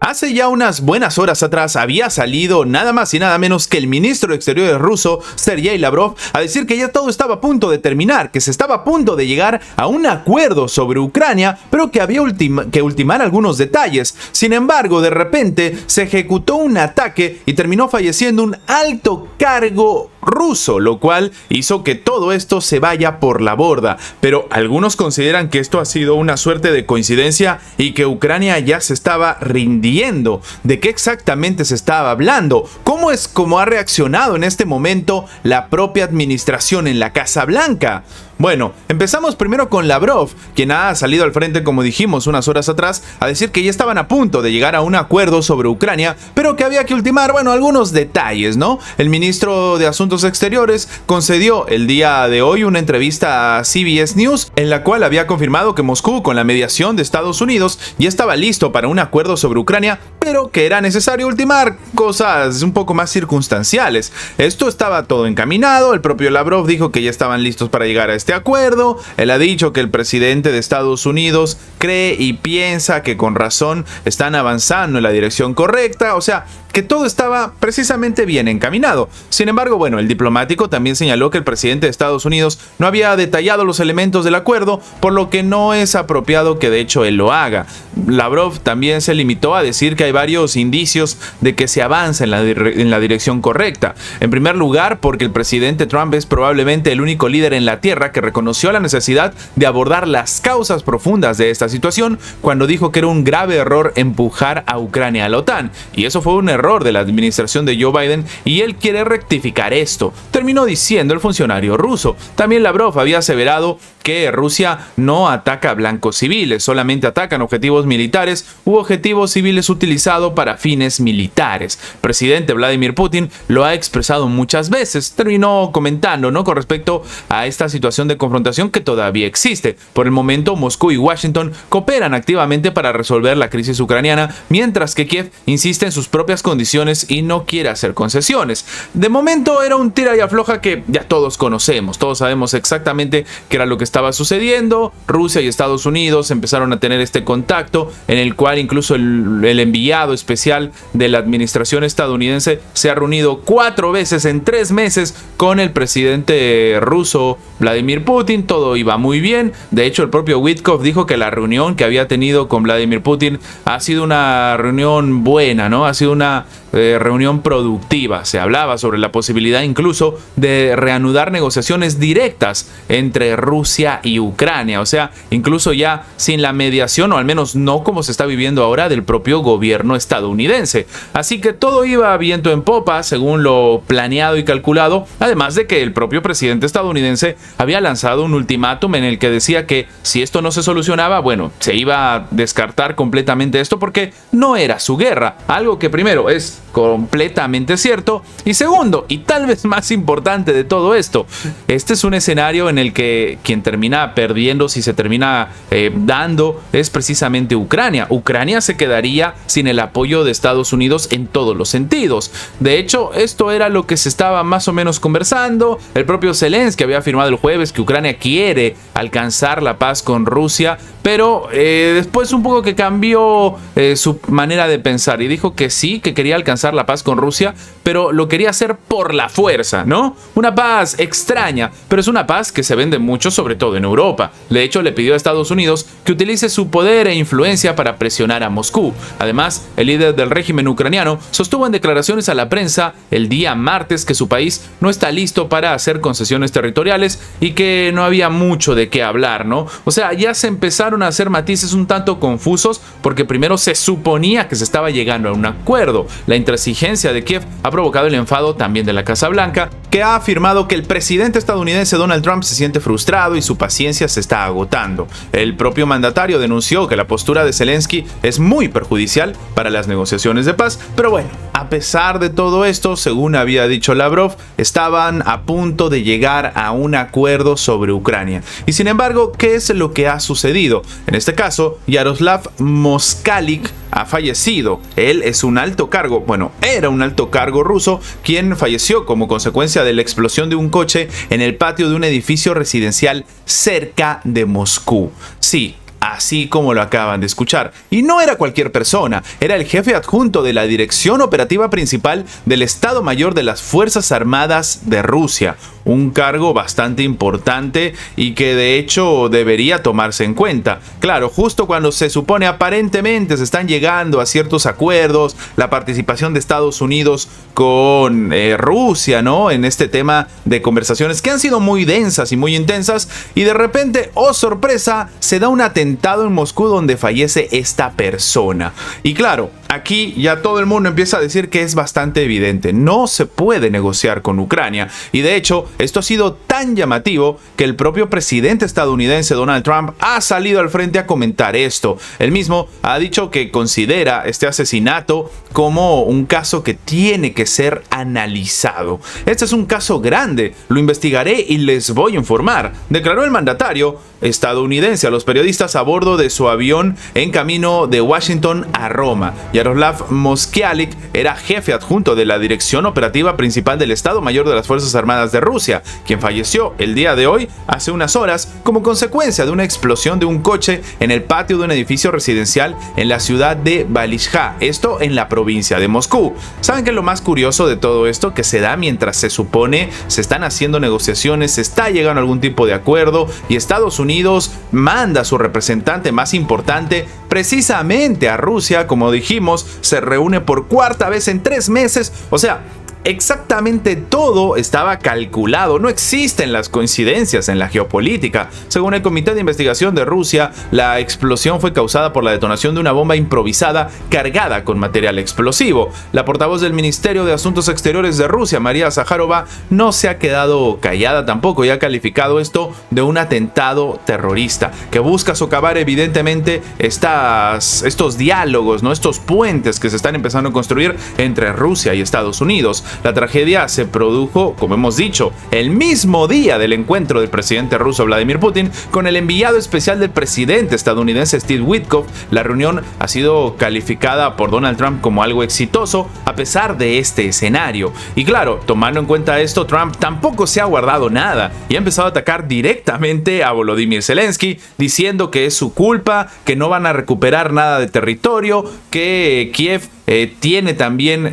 Hace ya unas buenas horas atrás había salido nada más y nada menos que el ministro de Exteriores ruso, Sergei Lavrov, a decir que ya todo estaba a punto de terminar, que se estaba a punto de llegar a un acuerdo sobre Ucrania, pero que había que ultimar algunos detalles. Sin embargo, de repente se ejecutó un ataque y terminó falleciendo un alto cargo ruso, lo cual hizo que todo esto se vaya por la borda. Pero algunos consideran que esto ha sido una suerte de coincidencia y que Ucrania ya se estaba rindiendo. ¿De qué exactamente se estaba hablando? ¿Cómo es como ha reaccionado en este momento la propia administración en la Casa Blanca? Bueno, empezamos primero con Lavrov, quien ha salido al frente, como dijimos unas horas atrás, a decir que ya estaban a punto de llegar a un acuerdo sobre Ucrania, pero que había que ultimar, algunos detalles, ¿no? El ministro de Asuntos Exteriores concedió el día de hoy una entrevista a CBS News, en la cual había confirmado que Moscú, con la mediación de Estados Unidos, ya estaba listo para un acuerdo sobre Ucrania, pero que era necesario ultimar cosas un poco más circunstanciales. Esto estaba todo encaminado, el propio Lavrov dijo que ya estaban listos para llegar a este acuerdo. Él ha dicho que el presidente de Estados Unidos cree y piensa que con razón están avanzando en la dirección correcta, o sea, que todo estaba precisamente bien encaminado. Sin embargo, el diplomático también señaló que el presidente de Estados Unidos no había detallado los elementos del acuerdo, por lo que no es apropiado que de hecho él lo haga. Lavrov también se limitó a decir que hay varios indicios de que se avanza en la dirección correcta. En primer lugar, porque el presidente Trump es probablemente el único líder en la Tierra que reconoció la necesidad de abordar las causas profundas de esta situación cuando dijo que era un grave error empujar a Ucrania a la OTAN. Y eso fue un error de la administración de Joe Biden y él quiere rectificar esto, terminó diciendo el funcionario ruso. También Lavrov había aseverado que Rusia no ataca a blancos civiles, solamente atacan objetivos militares u objetivos civiles utilizados para fines militares. El presidente Vladimir Putin lo ha expresado muchas veces, terminó comentando, con respecto a esta situación de confrontación que todavía existe. Por el momento, Moscú y Washington cooperan activamente para resolver la crisis ucraniana, mientras que Kiev insiste en sus propias condiciones y no quiere hacer concesiones. De momento era un tira y afloja que ya todos conocemos, todos sabemos exactamente qué era lo que estaba sucediendo. Rusia y Estados Unidos empezaron a tener este contacto en el cual incluso el enviado especial de la administración estadounidense se ha reunido 4 veces en 3 meses con el presidente ruso Vladimir Putin. Todo iba muy bien. De hecho, el propio Witkoff dijo que la reunión que había tenido con Vladimir Putin ha sido una reunión buena, ¿no? Ha sido una reunión productiva. Se hablaba sobre la posibilidad incluso de reanudar negociaciones directas entre Rusia y Ucrania, o sea, incluso ya sin la mediación, o al menos no como se está viviendo ahora, del propio gobierno estadounidense. Así que todo iba viento en popa según lo planeado y calculado, además de que el propio presidente estadounidense había lanzado un ultimátum en el que decía que si esto no se solucionaba, se iba a descartar completamente esto porque no era su guerra, algo que primero es completamente cierto, y segundo, y tal vez más importante de todo esto, este es un escenario en el que quien termina perdiendo, si se termina dando, es precisamente Ucrania. Ucrania se quedaría sin el apoyo de Estados Unidos en todos los sentidos. De hecho, esto era lo que se estaba más o menos conversando. El propio Zelensky había afirmado el jueves que Ucrania quiere alcanzar la paz con Rusia, pero después un poco que cambió su manera de pensar y dijo que sí, que quería alcanzar la paz con Rusia, pero lo quería hacer por la fuerza, ¿no? Una paz extraña, pero es una paz que se vende mucho, sobre todo en Europa. De hecho, le pidió a Estados Unidos que utilice su poder e influencia para presionar a Moscú. Además, el líder del régimen ucraniano sostuvo en declaraciones a la prensa el día martes que su país no está listo para hacer concesiones territoriales y que no había mucho de qué hablar, ¿no? O sea, ya se empezaron a hacer matices un tanto confusos porque primero se suponía que se estaba llegando a un acuerdo. La intransigencia de Kiev ha provocado el enfado también de la Casa Blanca, que ha afirmado que el presidente estadounidense Donald Trump se siente frustrado y su paciencia se está agotando. El propio mandatario denunció que la postura de Zelensky es muy perjudicial para las negociaciones de paz, pero a pesar de todo esto, según había dicho Lavrov, estaban a punto de llegar a un acuerdo sobre Ucrania. Y sin embargo, ¿qué es lo que ha sucedido? En este caso, Yaroslav Moskalik ha fallecido. Él es un alto cargo, era un alto cargo ruso, quien falleció como consecuencia de la explosión de un coche en el patio de un edificio residencial cerca de Moscú. Sí, así como lo acaban de escuchar. Y no era cualquier persona, era el jefe adjunto de la Dirección Operativa Principal del Estado Mayor de las Fuerzas Armadas de Rusia. Un cargo bastante importante y que de hecho debería tomarse en cuenta. Claro, justo cuando se supone aparentemente se están llegando a ciertos acuerdos, la participación de Estados Unidos con Rusia, ¿no? En este tema de conversaciones que han sido muy densas y muy intensas, y de repente, oh sorpresa, se da un atentado en Moscú donde fallece esta persona. Y claro, aquí ya todo el mundo empieza a decir que es bastante evidente, no se puede negociar con Ucrania, y de hecho esto ha sido tan llamativo que el propio presidente estadounidense Donald Trump ha salido al frente a comentar esto. Él mismo ha dicho que considera este asesinato como un caso que tiene que ser analizado. Este es un caso grande, lo investigaré y les voy a informar, declaró el mandatario estadounidense a los periodistas a bordo de su avión en camino de Washington a Roma. Yaroslav Moskialik era jefe adjunto de la Dirección Operativa Principal del Estado Mayor de las Fuerzas Armadas de Rusia, quien falleció el día de hoy, hace unas horas, como consecuencia de una explosión de un coche en el patio de un edificio residencial en la ciudad de Balizhha, esto en la provincia de Moscú. ¿Saben qué es lo más curioso de todo esto? Que se da mientras se supone se están haciendo negociaciones, se está llegando a algún tipo de acuerdo, y Estados Unidos manda a su representante más importante precisamente a Rusia, como dijimos, se reúne por cuarta vez en 3 meses, o sea, exactamente todo estaba calculado, no existen las coincidencias en la geopolítica. Según el Comité de Investigación de Rusia, la explosión fue causada por la detonación de una bomba improvisada cargada con material explosivo. La portavoz del Ministerio de Asuntos Exteriores de Rusia, María Zaharova, no se ha quedado callada tampoco y ha calificado esto de un atentado terrorista que busca socavar evidentemente estos diálogos, ¿no? Estos puentes que se están empezando a construir entre Rusia y Estados Unidos. La tragedia se produjo, como hemos dicho, el mismo día del encuentro del presidente ruso Vladimir Putin con el enviado especial del presidente estadounidense Steve Witkoff. La reunión ha sido calificada por Donald Trump como algo exitoso a pesar de este escenario. Y claro, tomando en cuenta esto, Trump tampoco se ha guardado nada y ha empezado a atacar directamente a Volodymyr Zelensky, diciendo que es su culpa, que no van a recuperar nada de territorio, que Kiev tiene también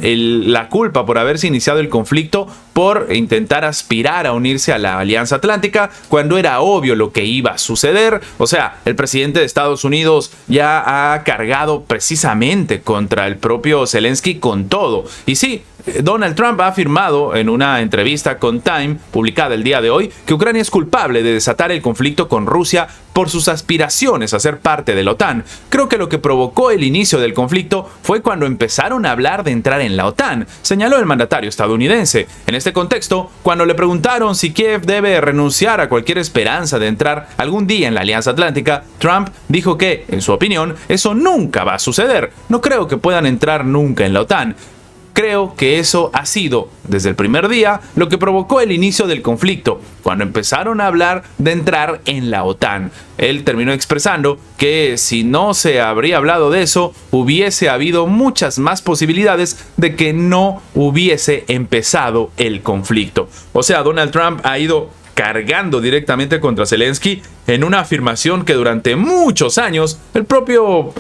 la culpa por haberse iniciado el conflicto, por intentar aspirar a unirse a la Alianza Atlántica cuando era obvio lo que iba a suceder. O sea, el presidente de Estados Unidos ya ha cargado precisamente contra el propio Zelensky con todo. Y sí, Donald Trump ha afirmado en una entrevista con Time, publicada el día de hoy, que Ucrania es culpable de desatar el conflicto con Rusia por sus aspiraciones a ser parte de la OTAN. Creo que lo que provocó el inicio del conflicto fue cuando empezaron a hablar de entrar en la OTAN, señaló el mandatario estadounidense. En este contexto, cuando le preguntaron si Kiev debe renunciar a cualquier esperanza de entrar algún día en la Alianza Atlántica, Trump dijo que, en su opinión, eso nunca va a suceder. No creo que puedan entrar nunca en la OTAN. Creo que eso ha sido, desde el primer día, lo que provocó el inicio del conflicto, cuando empezaron a hablar de entrar en la OTAN. Él terminó expresando que si no se habría hablado de eso, hubiese habido muchas más posibilidades de que no hubiese empezado el conflicto. O sea, Donald Trump ha ido cargando directamente contra Zelensky en una afirmación que durante muchos años el propio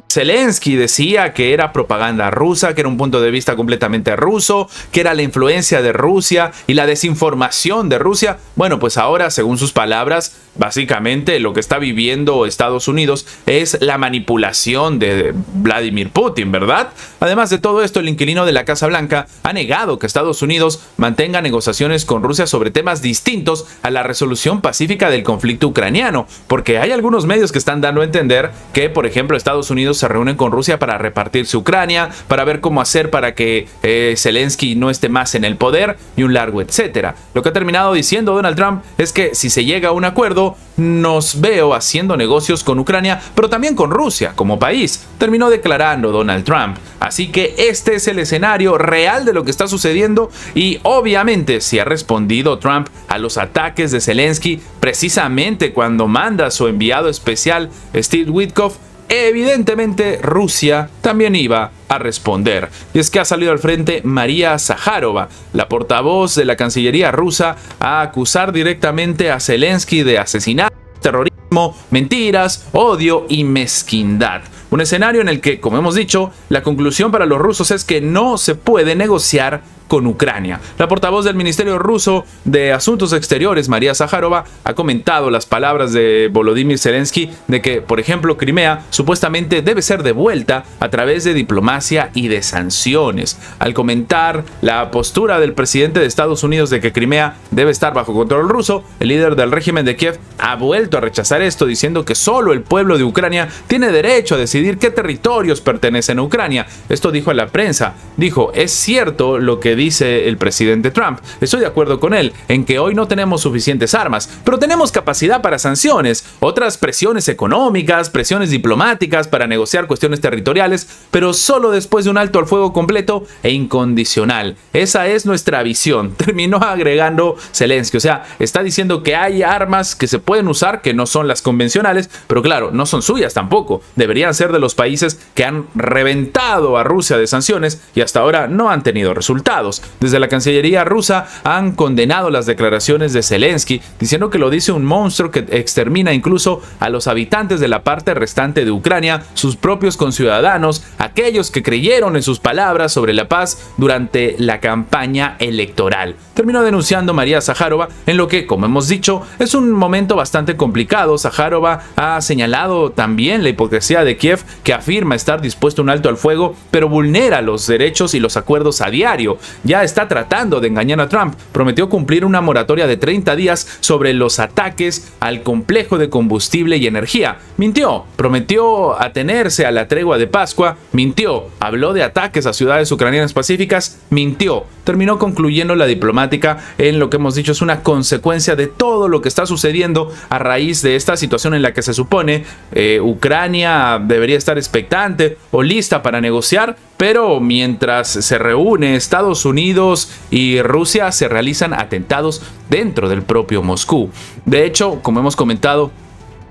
Zelensky decía que era propaganda rusa, que era un punto de vista completamente ruso, que era la influencia de Rusia y la desinformación de Rusia. Bueno, pues ahora, según sus palabras, básicamente lo que está viviendo Estados Unidos es la manipulación de Vladimir Putin, ¿verdad? Además de todo esto, el inquilino de la Casa Blanca ha negado que Estados Unidos mantenga negociaciones con Rusia sobre temas distintos a la resolución pacífica del conflicto ucraniano, porque hay algunos medios que están dando a entender que, por ejemplo, Estados Unidos se reúnen con Rusia para repartirse Ucrania, para ver cómo hacer para que Zelensky no esté más en el poder y un largo etcétera. Lo que ha terminado diciendo Donald Trump es que si se llega a un acuerdo, nos veo haciendo negocios con Ucrania, pero también con Rusia como país, terminó declarando Donald Trump. Así que este es el escenario real de lo que está sucediendo y obviamente si ha respondido Trump a los ataques de Zelensky precisamente cuando manda a su enviado especial Steve Witkoff, evidentemente Rusia también iba a responder. Y es que ha salido al frente María Zaharova, la portavoz de la Cancillería rusa, a acusar directamente a Zelensky de asesinato terrorista mentiras, odio y mezquindad. Un escenario en el que, como hemos dicho, la conclusión para los rusos es que no se puede negociar con Ucrania. La portavoz del Ministerio ruso de Asuntos Exteriores, María Zakharova, ha comentado las palabras de Volodymyr Zelensky de que, por ejemplo, Crimea supuestamente debe ser devuelta a través de diplomacia y de sanciones. Al comentar la postura del presidente de Estados Unidos de que Crimea debe estar bajo control ruso, el líder del régimen de Kiev ha vuelto a rechazar esto, diciendo que solo el pueblo de Ucrania tiene derecho a decidir qué territorios pertenecen a Ucrania. Esto dijo a la prensa. Dijo, es cierto lo que dice el presidente Trump. Estoy de acuerdo con él en que hoy no tenemos suficientes armas, pero tenemos capacidad para sanciones, otras presiones económicas, presiones diplomáticas para negociar cuestiones territoriales, pero solo después de un alto al fuego completo e incondicional. Esa es nuestra visión. Terminó agregando Zelensky. O sea, está diciendo que hay armas que se pueden usar que no son las convencionales, pero claro, no son suyas tampoco. Deberían ser de los países que han reventado a Rusia de sanciones y hasta ahora no han tenido resultados. Desde la Cancillería rusa han condenado las declaraciones de Zelensky, diciendo que lo dice un monstruo que extermina incluso a los habitantes de la parte restante de Ucrania, sus propios conciudadanos, aquellos que creyeron en sus palabras sobre la paz durante la campaña electoral. Terminó denunciando María Zakharova en lo que, como hemos dicho, es un momento bastante complicado. Zakharova ha señalado también la hipocresía de Kiev, que afirma estar dispuesto a un alto al fuego, pero vulnera los derechos y los acuerdos a diario. Ya está tratando de engañar a Trump. Prometió cumplir una moratoria de 30 días sobre los ataques al complejo de combustible y energía. Mintió. Prometió atenerse a la tregua de Pascua. Mintió. Habló de ataques a ciudades ucranianas pacíficas. Mintió. Terminó concluyendo la diplomática en lo que hemos dicho es una consecuencia de todo lo que está sucediendo a raíz de esta situación en la que se supone Ucrania debería estar expectante o lista para negociar, pero mientras se reúne Estados Unidos y Rusia se realizan atentados dentro del propio Moscú. De hecho, como hemos comentado,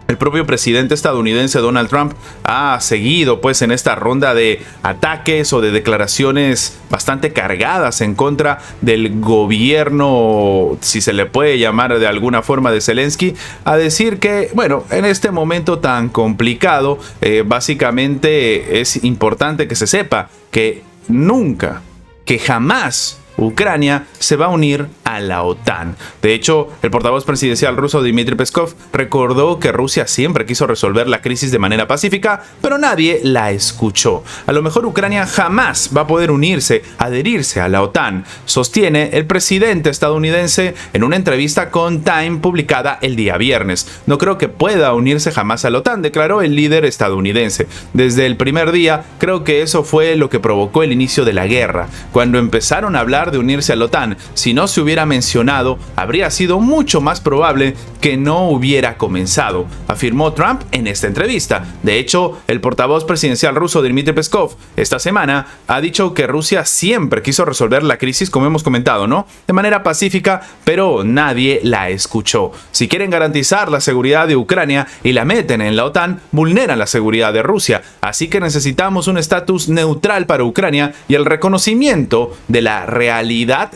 el propio presidente estadounidense Donald Trump ha seguido pues en esta ronda de ataques o de declaraciones bastante cargadas en contra del gobierno, si se le puede llamar de alguna forma, de Zelensky, a decir que, bueno, en este momento tan complicado, básicamente es importante que se sepa que nunca, que jamás Ucrania se va a unir a la OTAN. De hecho, el portavoz presidencial ruso Dmitry Peskov recordó que Rusia siempre quiso resolver la crisis de manera pacífica, pero nadie la escuchó. A lo mejor Ucrania jamás va a poder unirse, adherirse a la OTAN, sostiene el presidente estadounidense en una entrevista con Time publicada el día viernes. No creo que pueda unirse jamás a la OTAN, declaró el líder estadounidense. Desde el primer día, creo que eso fue lo que provocó el inicio de la guerra. Cuando empezaron a hablar de unirse a la OTAN, si no se hubiera mencionado, habría sido mucho más probable que no hubiera comenzado, afirmó Trump en esta entrevista. De hecho, el portavoz presidencial ruso Dmitry Peskov esta semana ha dicho que Rusia siempre quiso resolver la crisis, como hemos comentado, ¿no?, de manera pacífica, pero nadie la escuchó. Si quieren garantizar la seguridad de Ucrania y la meten en la OTAN, vulneran la seguridad de Rusia. Así que necesitamos un estatus neutral para Ucrania y el reconocimiento de la realidad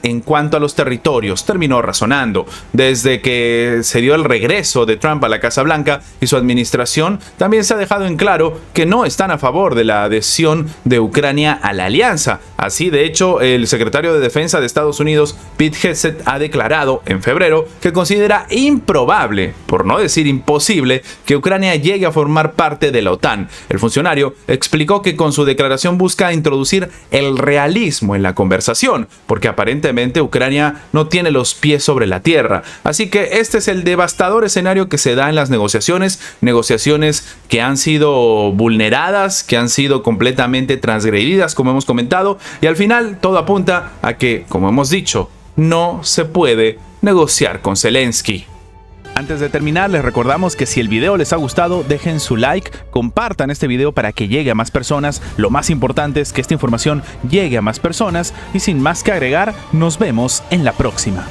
en cuanto a los territorios, terminó razonando. Desde que se dio el regreso de Trump a la Casa Blanca y su administración, también se ha dejado en claro que no están a favor de la adhesión de Ucrania a la alianza. Así, de hecho, el secretario de Defensa de Estados Unidos, Pete Hegseth, ha declarado en febrero que considera improbable, por no decir imposible, que Ucrania llegue a formar parte de la OTAN. El funcionario explicó que con su declaración busca introducir el realismo en la conversación, porque aparentemente Ucrania no tiene los pies sobre la tierra. Así que este es el devastador escenario que se da en las negociaciones que han sido vulneradas, que han sido completamente transgredidas, como hemos comentado, y al final todo apunta a que, como hemos dicho, no se puede negociar con Zelensky. Antes de terminar, les recordamos que si el video les ha gustado, dejen su like, compartan este video para que llegue a más personas. Lo más importante es que esta información llegue a más personas y sin más que agregar, nos vemos en la próxima.